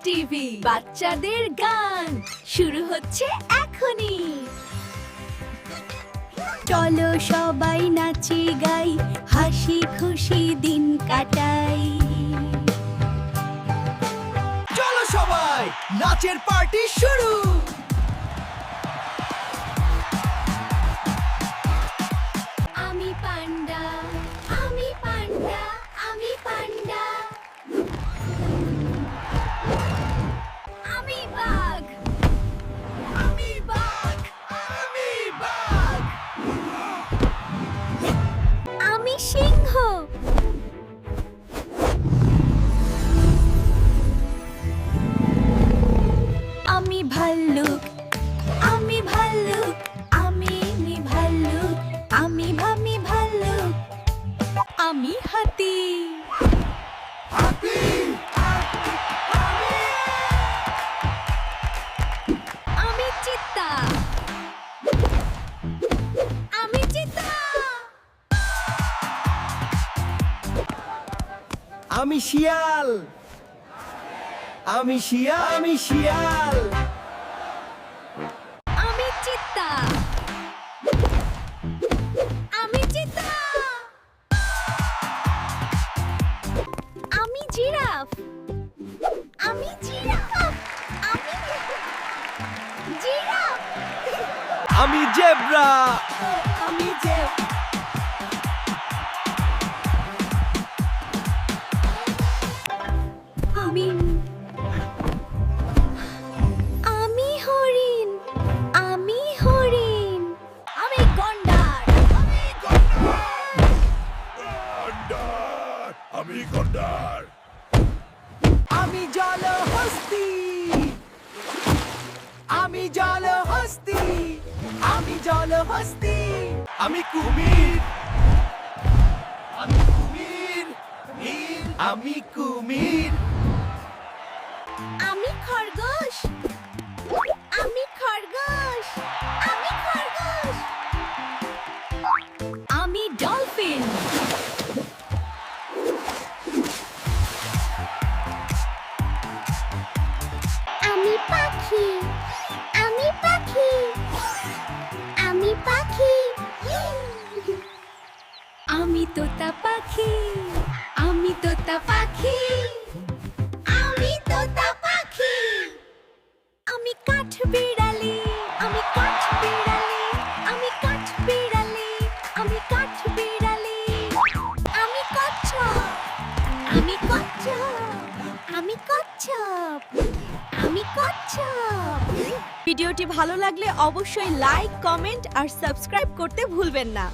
TV বাচ্চাদের গান শুরু হচ্ছে এখনই। চলো সবাই নাচি গাই, হাসি খুশি দিন কাটাই। চলো সবাই নাচের পার্টি শুরু। আমি পান্ডা, আমি পান্ডা, আমি পান্ডা। আমি বাঘ, আমি বাঘ, আমি বাঘ। আমি সিংহ। আমি ভাল্লুক, আমি ভাল্লুক, আমি ভাল্লুক, আমি ভাল্লুক। আমি হাতি। আমি চিতা, আমি চিতা। আমি শিয়াল, আমি শিয়াল, আমি শিয়াল। আমি চিতা, আমি চিতা। আমি জিরাফ, আমি জিরাফ, আমি জিরাফ। আমি জেব্রা, আমি আমি আমি হরিণ, আমি হরিণ। আমি গন্ডার, আমি গন্ডার আমি গন্ডার আমি জলহস্তি, আমি জলহস্তি, আমি জলহস্তি। আমি কুমির, আমি কুমির, আমি কুমির। আমি খরগোশ, আমি খরগোশ, আমি খরগোশ। আমি ডলফিন। আমি পাখি, আমি পাখি, আমি পাখি। আমি তোতা পাখি, আমি তোতা পাখি, আমি তোতা পাখি। আমি কাঠ বিড়ালি, আমি কাঠ বিড়ালি, আমি কাঠ বিড়ালি, আমি কাঠ বিড়ালি। আমি কচ্ছপ, আমি কচ্ছপ, আমি কচ্ছপ, আমি কচ্ছপ। ভিডিওটি ভালো লাগলে অবশ্যই লাইক, কমেন্ট আর সাবস্ক্রাইব করতে ভুলবেন না।